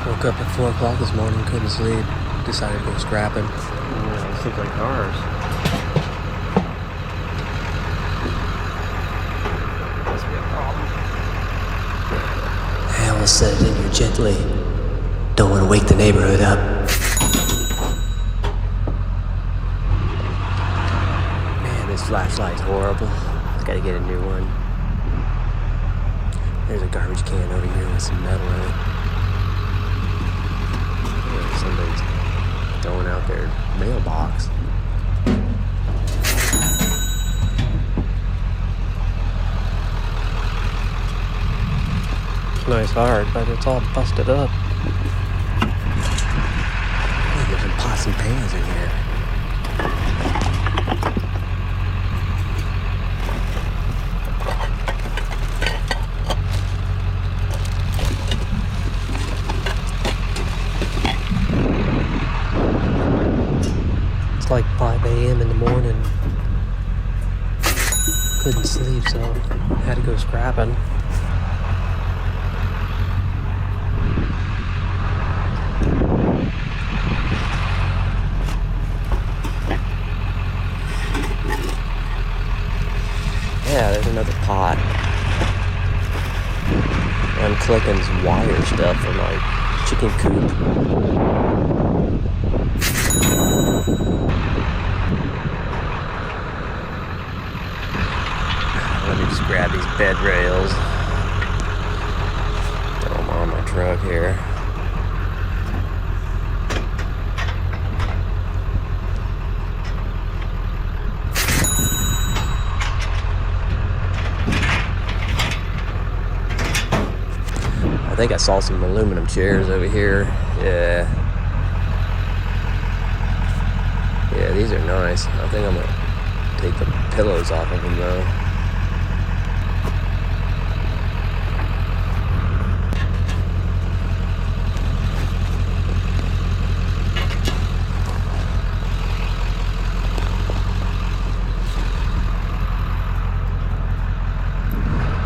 Woke up at 4 o'clock this morning, couldn't sleep. Decided to go scrapping. Yeah, these look like cars. Must be a problem. I almost set it in here gently. Don't want to wake the neighborhood up. Man, this flashlight's horrible. I gotta get a new one. There's a garbage can over here with some metal in it. Yeah, somebody's throwing out their mailbox. Nice hard, but it's all busted up. Hey, there's some pots and pans in here. It's like 5 a.m. in the morning. Couldn't sleep, so had to go scrapping. Yeah, there's another pot. I'm collecting this wire stuff for my chicken coop. Let me just grab these bed rails. Throw them on my truck here. I think I saw some aluminum chairs over here. Yeah, these are nice. I think I'm gonna take the pillows off of them though.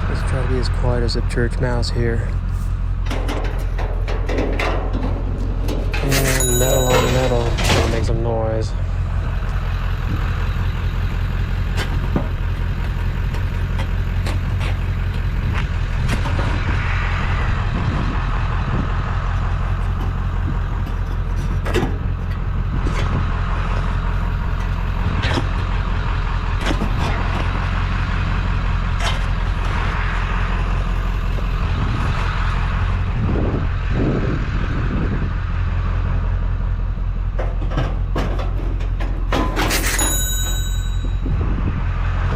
Let's try to be as quiet as a church mouse here. Metal on metal, gonna make some noise.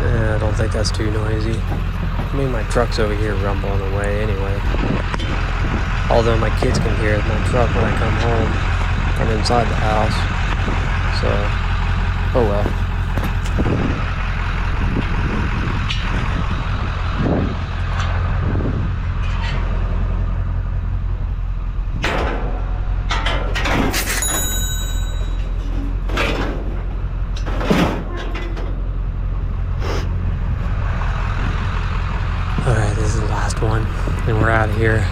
I don't think that's too noisy. I mean, my truck's over here rumbling away anyway. Although my kids can hear my truck when I come home from inside the house. So, oh well. Alright, this is the last one, and we're out of here.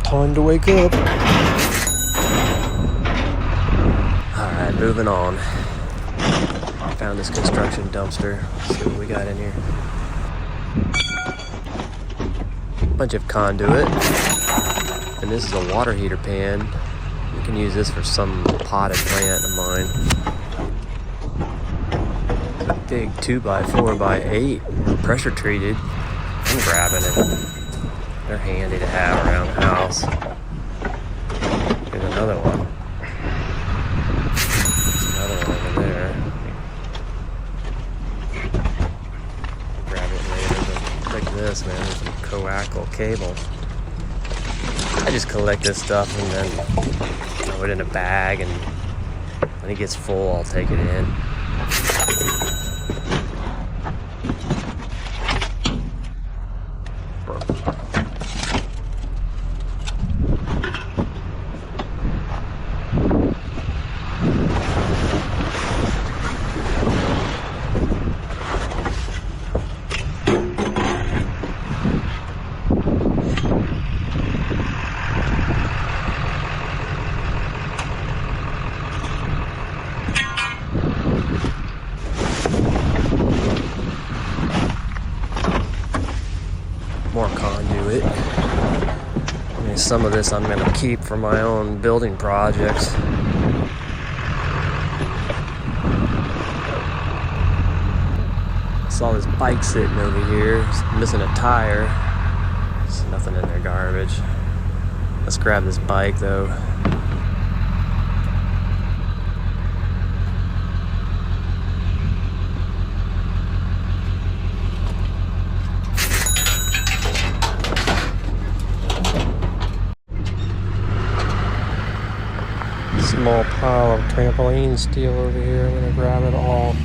Time to wake up. Alright, moving on. Found this construction dumpster. Let's see what we got in here. Bunch of conduit. And this is a water heater pan. You can use this for some potted plant of mine. It's a big 2x4x8, pressure treated. I'm grabbing it. They're handy to have around the house. Here's another one. There's another one over there. Grab it later, but look at this, man. There's some coaxial cable. I just collect this stuff and then throw it in a bag and When it gets full, I'll take it in. More conduit. I mean, some of this I'm going to keep for my own building projects. I saw this bike sitting over here. It's missing a tire. There's nothing in there, garbage. Let's grab this bike though. Small pile of trampoline steel over here. I'm gonna grab it all.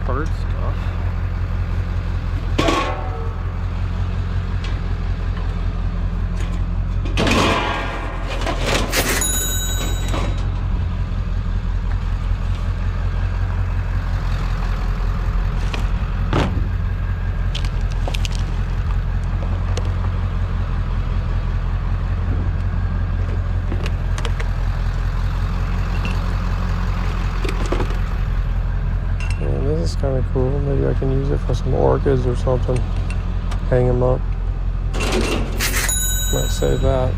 Bird stuff. This is kind of cool. Maybe I can use it for some orchids or something. Hang them up. Might save that.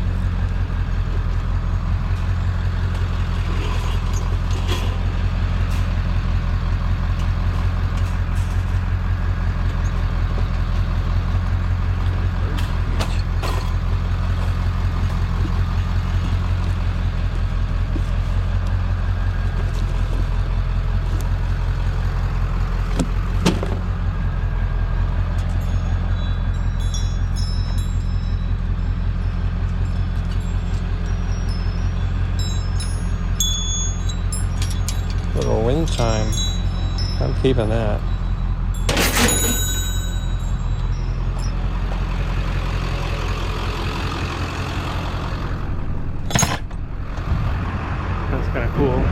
Little wind chime. I'm keeping that. That's kind of cool.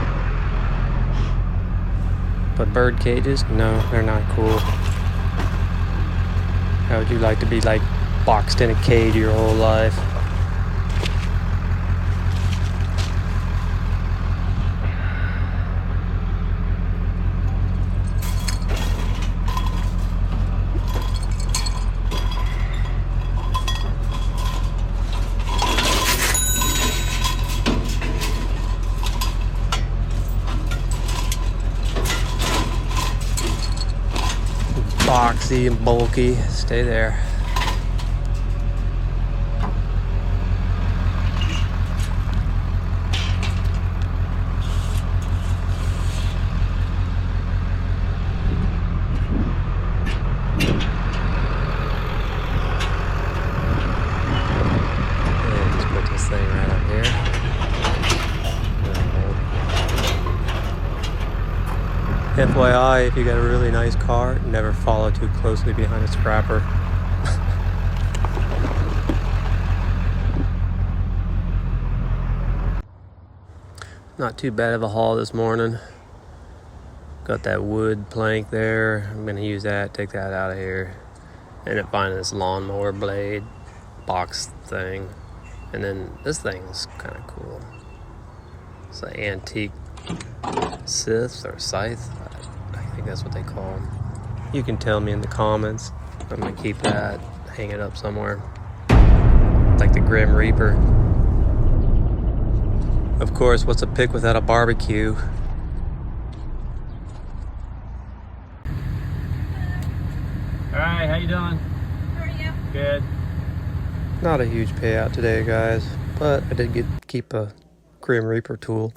But bird cages? No, they're not cool. How would you like to be like boxed in a cage your whole life? Boxy and bulky, stay there. And just put this thing right up here. FYI, if you got a really nice car, never follow too closely behind a scrapper. Not too bad of a haul this morning. Got that wood plank there. I'm gonna use that, take that out of here. Ended up finding this lawnmower blade box thing. And then this thing's kind of cool. It's an antique scythe or scythe. I think that's what they call them. You can tell me in the comments. I'm gonna keep that, hang it up somewhere. Like the Grim Reaper. Of course, what's a pick without a barbecue? Alright, how you doing? How are you? Good. Not a huge payout today, guys, but I did keep a Grim Reaper tool.